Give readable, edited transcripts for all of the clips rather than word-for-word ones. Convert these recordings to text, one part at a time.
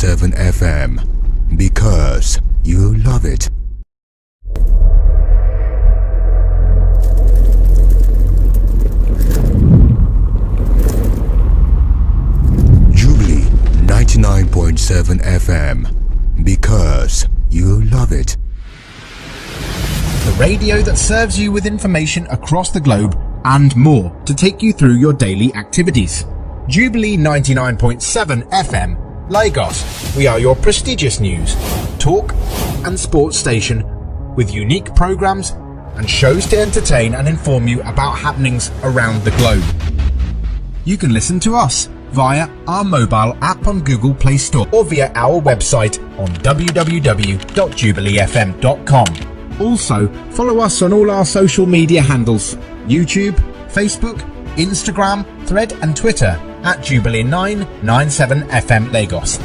99.7 FM. Because you love it. Jubilee 99.7 FM. Because you love it. The radio that serves you with information across the globe and more to take you through your daily activities. Jubilee 99.7 FM, Lagos. We are your prestigious news, talk and sports station with unique programs and shows to entertain and inform you about happenings around the globe. You can listen to us via our mobile app on Google Play Store or via our website on www.jubileefm.com. Also, follow us on all our social media handles: YouTube, Facebook, Instagram, Thread and Twitter at Jubilee 997 FM Lagos.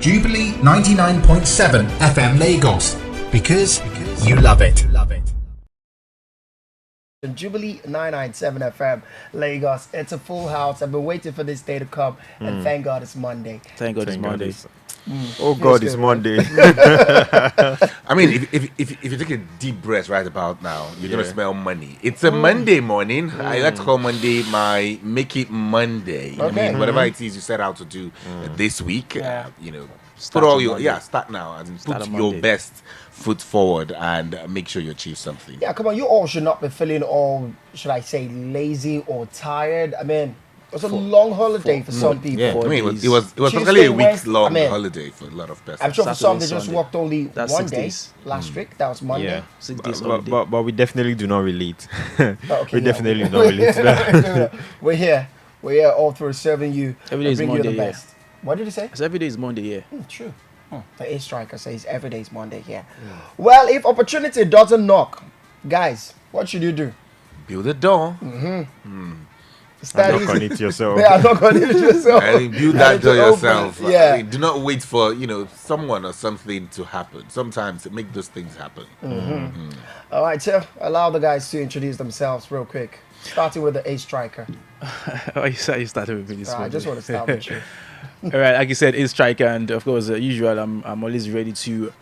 Jubilee 99.7 FM Lagos. Because you love it. Jubilee 997 FM Lagos. It's a full house. I've been waiting for this day to come, and thank God it's Monday. Thank God it's Monday. Oh God, it's Monday. I mean, if you take a deep breath right about now, you're gonna smell money. It's a Monday morning. I like to call Monday my Make It Monday. Okay. I mean, whatever it is you set out to do this week, Start put all on your Monday. start now and Start put on your Monday. best foot forward and make sure you achieve something. Yeah, come on. You all should not be feeling all, should I say, lazy or tired. I mean, it was a long holiday for some people. Yeah, I mean, it was Tuesday, basically a week Wednesday, long I mean, holiday for a lot of persons. I'm sure for some they just Sunday. worked only That's one 6 day days. last week. That was Monday. Yeah, 6 days but we definitely do not relate. Okay, we yeah. definitely do not relate to that. We're here all through serving you. Every day and is bring Monday, you the yeah. best. What did you say? So every day is Monday, yeah. True. The A striker says every day is Monday here. Well, if opportunity doesn't knock, guys, what should you do? Build a door. Start Knock on easy. it yourself. Yeah, knock on it yourself. And build that And door to open, yourself. yeah. I mean, do not wait for someone or something to happen. Sometimes make those things happen. All right, so allow the guys to introduce themselves real quick. Starting with the A striker. Oh, you started with me this I morning. just want to start with you. All right, like you said, it's striker, and of course, usual. I'm always ready to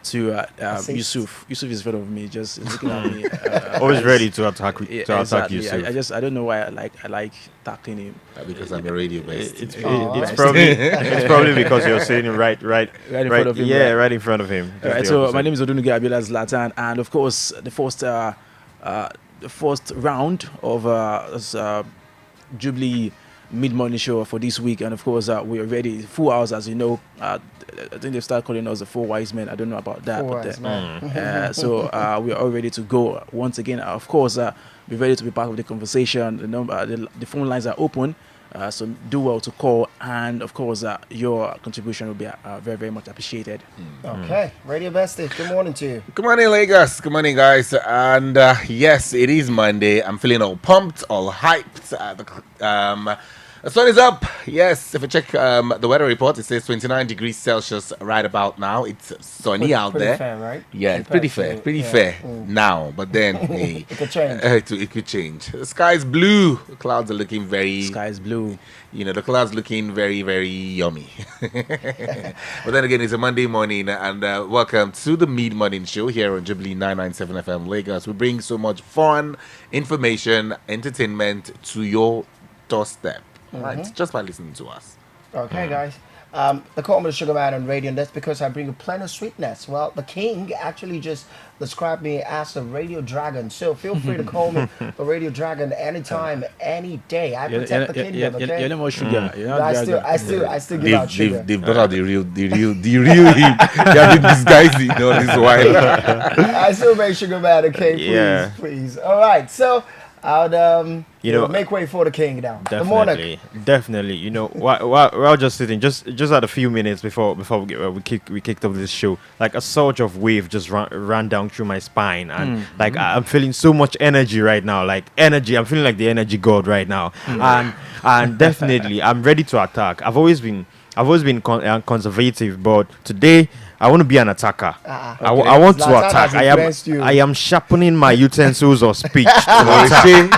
Assist. Yusuf. Yusuf is in front of me, just looking at me. Always ready to attack exactly. you. I don't know why I like tackling him. Because I'm a radio best. It's Oh. probably because you're saying it right in front of him, Yeah, right? right in front of him. All right, Just the so opposite. my name is Odunuga Abiola Zlatan, and of course, the first round of this, Jubilee mid-morning show for this week, and of course we are ready. Full hours, as you know. I think they start calling us the Four Wise Men. I don't know about that, Four but Wise Men. so we are all ready to go once again. Of course, be ready to be part of the conversation. The phone lines are open, so do well to call, and of course your contribution will be very, very much appreciated. Okay, Radio Bestie, good morning to you. Good morning, Lagos. Good morning, guys. And yes, it is Monday. I'm feeling all pumped, all hyped. The sun is up. Yes, if you check the weather report, it says 29 degrees Celsius right about now. It's sunny out Pretty there. fair, right? Yeah, it's pretty fair. Pretty fair now. But then hey, It could change. it could change. The sky is blue. The clouds are looking very. Sky is blue. The clouds looking very, very yummy. But then again, it's a Monday morning, and welcome to the mid-morning show here on Jubilee 997 FM Lagos. We bring so much fun, information, entertainment to your doorstep, right? Just by listening to us. Okay, guys. They call me the Sugar Man on radio, and that's because I bring a plenty of sweetness. Well, the king actually just described me as a radio dragon, so feel free to call me a radio dragon anytime, any day. I protect the kingdom, okay? You're no more sugar. You're not I dragon. still give out sugar. They've brought out the real him. They have been disguising all this while. I still make Sugar Man, okay? Please, Yeah. please. All right, so I'll make way for the king now. The monarch. Definitely. While just sitting, just had a few minutes before we kicked off this show, like a surge of wave just ran down through my spine, and I'm feeling so much energy right now. Like energy, I'm feeling like the energy god right now, and definitely I'm ready to attack. I've always been conservative, but today I want to be an attacker. Okay. I want to Zlatan attack. has influenced you. I am sharpening my utensils of speech to We've attack. seen,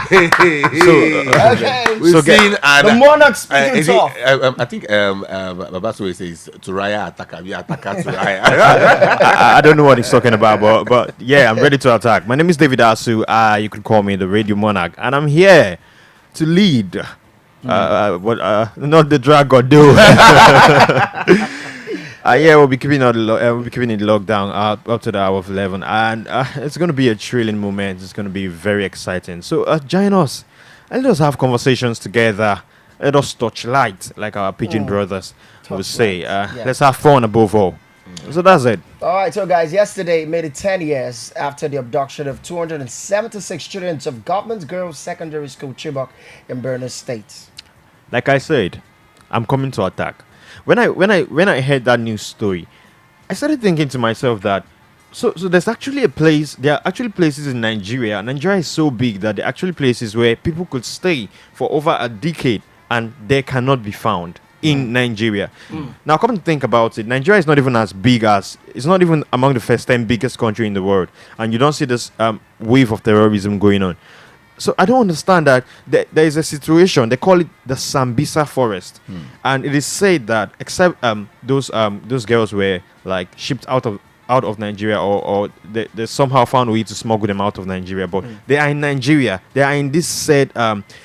Okay. we've So get- seen, and The monarch speaking is it, tough. I think Babasu says to Raya attacker, we attacker to Raya. I don't know what he's talking about, but yeah, I'm ready to attack. My name is David Asu. You can call me the Radio Monarch, and I'm here to lead. Not the drag or do. Yeah, we'll be keeping it lockdown up to the hour of 11, and it's going to be a thrilling moment. It's going to be very exciting. So join us and let us have conversations together. Let us touch light, like our pigeon brothers would say. Let's have fun above all. So that's it. All right, so guys, yesterday made it 10 years after the abduction of 276 students of Government Girls Secondary School Chibok in Borno State. Like I said, I'm coming to attack. When I heard that news story, I started thinking to myself that so there's actually a place. There are actually places in Nigeria. Nigeria is so big that there are actually places where people could stay for over a decade and they cannot be found in Nigeria. Now, come to think about it, Nigeria is not even as big as, it's not even among the first 10 biggest country in the world, and you don't see this wave of terrorism going on. So I don't understand that there is a situation, they call it the Sambisa forest, and it is said that except those girls were like shipped out of Nigeria, or they somehow found a way to smuggle them out of Nigeria, but they are in Nigeria. They are in this said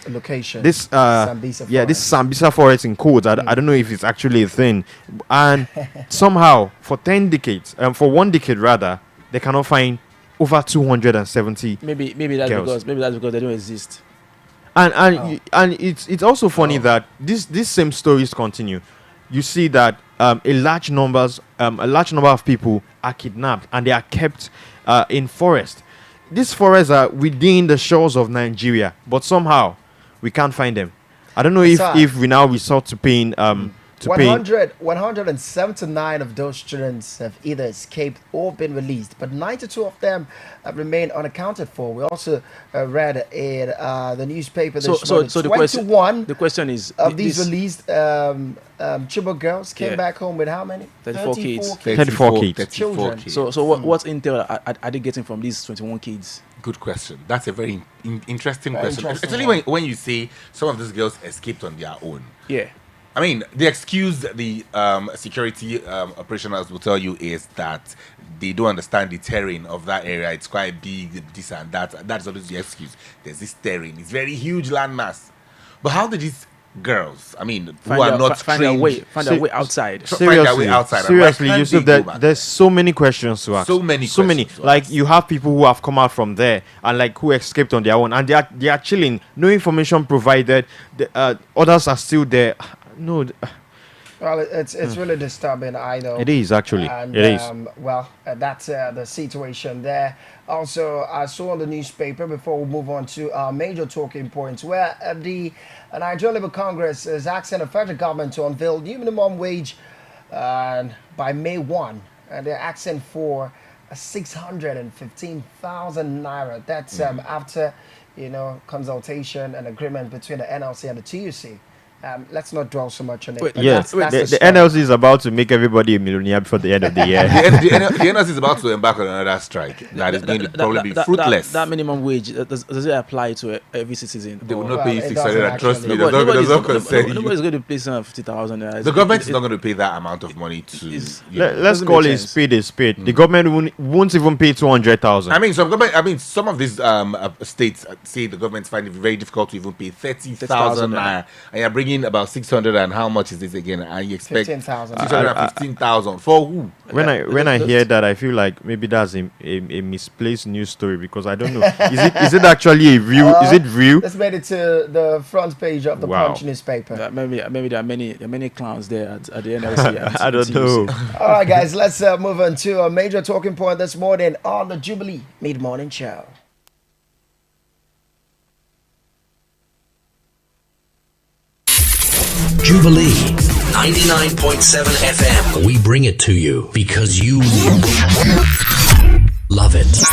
Location. this Sambisa yeah, this forest. Sambisa forest in codes. I don't know if it's actually a thing, and somehow for 10 decades, for 1 decade rather, they cannot find over 270. Maybe that's Girls. because they don't exist. And it's also funny that these same stories continue. You see that a large number of people are kidnapped and they are kept in forest. These forests are within the shores of Nigeria, but somehow we can't find them. I don't know if we now resort to paying to pay. 179 of those students have either escaped or been released, but 92 of them have remained unaccounted for. We also read in the newspaper this morning, So 21 the question is of these released Chibok girls came back home with how many? 34 kids. 34 kids. Children. kids. So what's intel are they getting from these 21 kids? Good question. That's a very interesting question. interesting Especially when you say some of these girls escaped on their own. Yeah. I mean, the excuse the security operationals will tell you is that they don't understand the terrain of that area. It's quite big, this and that. That's always the excuse. There's this terrain. It's very huge landmass. But how did these girls, I mean, who are not find their trained, way outside? find their way outside? And why Seriously, can't Yusuf, they go back? there's so many questions to ask. So many questions to Like ask. you have people who have come out from there and like who escaped on their own, and they are chilling. No information provided. Others are still there. No, Well, it's really disturbing, I know. it is actually. And, It is. Well, that's the situation there. Also, I saw on the newspaper, before we move on to our major talking points, where the Nigerian Labour Congress is asking the federal government to unveil new minimum wage by May 1. And they're asking for 615,000 naira. That's after, consultation and agreement between the NLC and the TUC. Let's not dwell so much on it. Wait, but Yes, that's the story. NLC is about to make everybody a millionaire before the end of the year. the NLC is about to embark on another strike that is going to probably be fruitless. That minimum wage, does it apply to every citizen? They will Or- not Well, pay you it 600, doesn't and trust me, actually. does not concern you. Nobody's going to pay 50,000. The government is not going to pay that amount of money to. It's- Let's doesn't call make it sense. spade a spade. The government won't even pay 200,000. I mean, some of these states say the government's finding it very difficult to even pay 30,000 naira, and you're bringing about 600. And how much is this again? And you expect 15,000. 615,000 for who? When I hear that, I feel like maybe that's a misplaced news story, because I don't know. Is it actually a real? Is it real? Let's made it to the front page of the Wow. Punch newspaper. Maybe there are many clowns there at the NLC. and I don't TUC. know. All right, guys, let's move on to a major talking point this morning on the Jubilee Mid-Morning Show. Jubilee 99.7 FM. We bring it to you because you love it.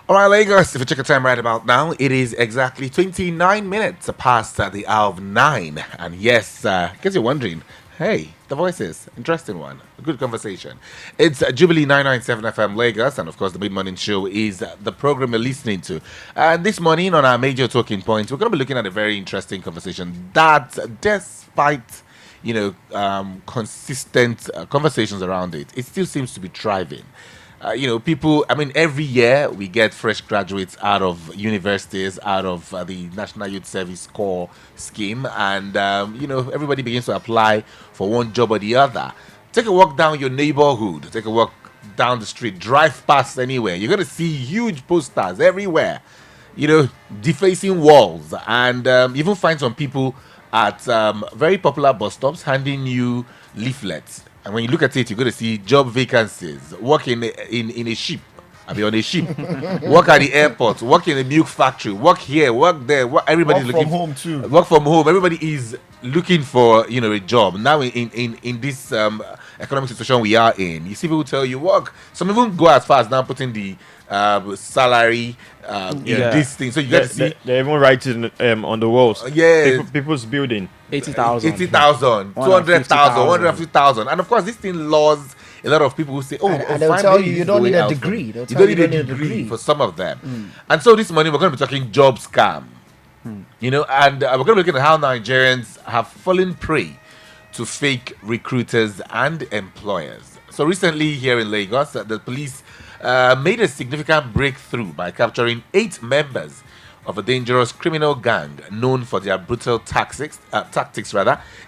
All right, Lagos, if you check your time right about now, it is exactly 29 minutes past the hour of 9. And yes, in case you're wondering, hey, the voices, interesting one, a good conversation. It's Jubilee 997 FM Lagos, and of course, the Mid Morning Show is the program you're listening to. And this morning, on our major talking points, we're going to be looking at a very interesting conversation that, despite consistent conversations around it, it still seems to be thriving. People, every year we get fresh graduates out of universities, out of the National Youth Service Corps scheme, and, everybody begins to apply for one job or the other. Take a walk down your neighborhood, take a walk down the street, drive past anywhere. You're going to see huge posters everywhere, defacing walls, and even find some people at very popular bus stops handing you leaflets. And when you look at it, you're going to see job vacancies. Work in a ship. On a ship. Work at the airport. Work in a milk factory. Work here. Work there. Everybody's work looking from home too. Work from home. Everybody is looking for a job now in this economic situation we are in. You see people tell you work. Some even go as far as now putting the salary in this thing. So you got to see. They even write it on the walls. People's building. 80,000. 80,000, 200,000, 150,000. And of course, this thing laws a lot of people who say, and they'll tell you don't need a degree. You don't need a degree for some of them. And so this morning, we're going to be talking job scam. And we're going to be looking at how Nigerians have fallen prey to fake recruiters and employers. So recently here in Lagos, the police made a significant breakthrough by capturing 8 members of a dangerous criminal gang known for their brutal tactics,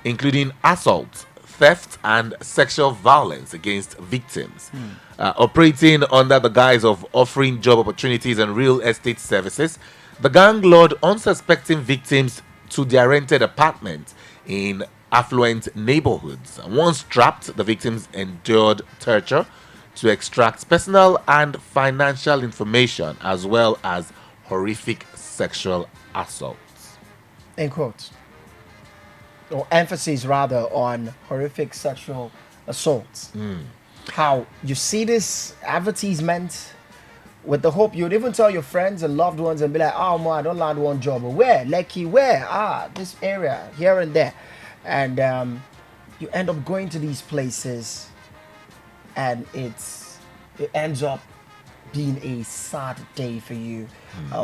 including assault, theft, and sexual violence against victims. Operating under the guise of offering job opportunities and real estate services, the gang lured unsuspecting victims to their rented apartment in affluent neighborhoods. Once trapped, the victims endured torture to extract personal and financial information as well as horrific sexual assaults. In quotes. Or emphasis rather on horrific sexual assaults. How you see this advertisement with the hope you'd even tell your friends and loved ones and be like, oh man, I don't land one job. Where? Lekki, where? This area, here and there. And you end up going to these places and it ends up being a sad day for you,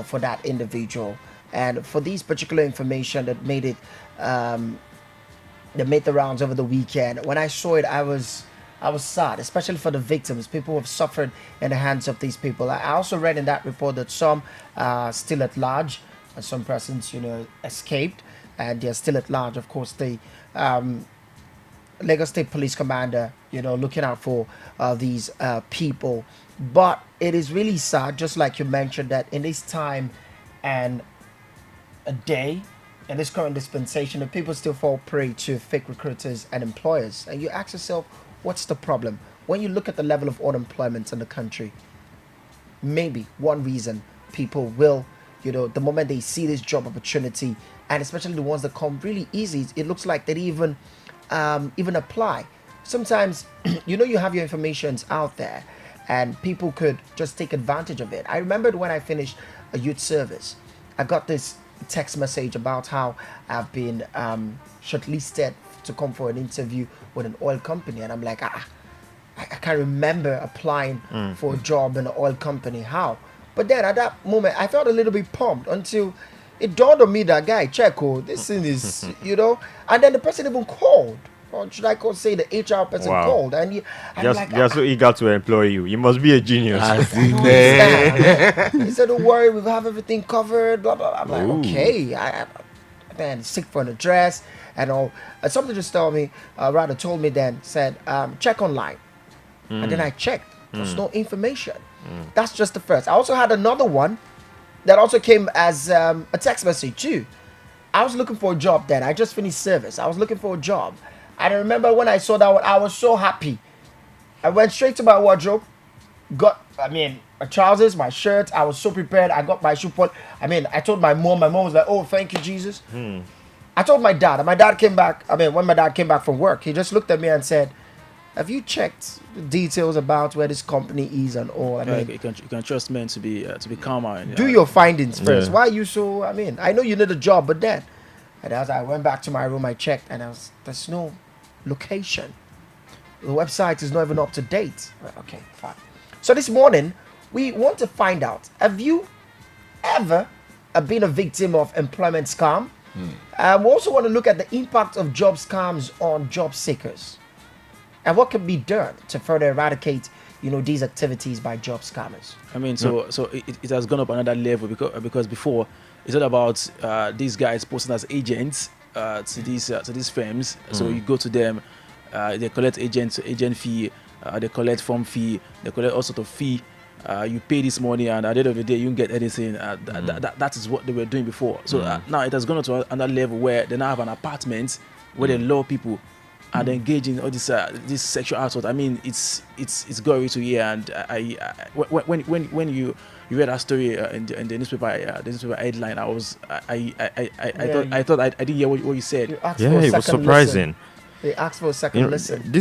for that individual. And for these particular information that made it, that made the rounds over the weekend, when I saw it, I was sad, especially for the victims, people who have suffered in the hands of these people. I also read in that report that some are still at large, and some persons, escaped, and they're still at large. Of course, the Lagos State Police Commander, looking out for these people. But it is really sad, just like you mentioned, that in this time and a day, in this current dispensation, the people still fall prey to fake recruiters and employers. And you ask yourself, what's the problem? When you look at the level of unemployment in the country, maybe one reason people will, the moment they see this job opportunity, and especially the ones that come really easy, it looks like they even apply. Sometimes, you have your informations out there, and people could just take advantage of it. I remembered when I finished a youth service, I got this text message about how I've been shortlisted to come for an interview with an oil company. And I'm like, I can't remember applying for a job in an oil company. How? But then at that moment, I felt a little bit pumped until it dawned on me that, guy, this thing is, and then the person even called. Or should I say the HR person called? And they're so eager to employ you. You must be a genius. He said, don't worry, we have everything covered, blah, blah, blah. I'm like, okay. I seek for an address and all. And something just told me then, said, check online. And then I checked. There's no information. That's just the first. I also had another one that also came as a text message too. I was looking for a job then. I just finished service. I was looking for a job. I remember when I saw that one, I was so happy. I went straight to my wardrobe, got, my trousers, my shirt. I was so prepared. I got my shoe put. I told my mom was like, oh, thank you, Jesus. I told my dad, and my dad came back. When my dad came back from work, he just looked at me and said, Have you checked the details about where this company is and all? I mean, you can trust men to be calmer. And, do your findings first. Yeah. Why are you so? I mean, I know you need a job, but then, and as I went back to my room, I checked, and there's no location. The website is not even up to date. Okay, fine. So this morning, we want to find out: have you ever been a victim of employment scam? We also want to look at the impact of job scams on job seekers, and what can be done to further eradicate, these activities by job scammers. I mean, so it has gone up another level because before it's not about these guys posting as agents to these firms. So you go to them, they collect agent fee, they collect form fee, they collect all sort of fee. You pay this money, and at the end of the day, you don't get anything. That is what they were doing before. So now it has gone to another level where they now have an apartment where they lure people and engage in all this sexual assault. I mean, it's gory to hear. And when you read that story in the newspaper headline, I thought I didn't hear what you said. You asked Yeah, for a it was second surprising. listen. They asked for a second listen.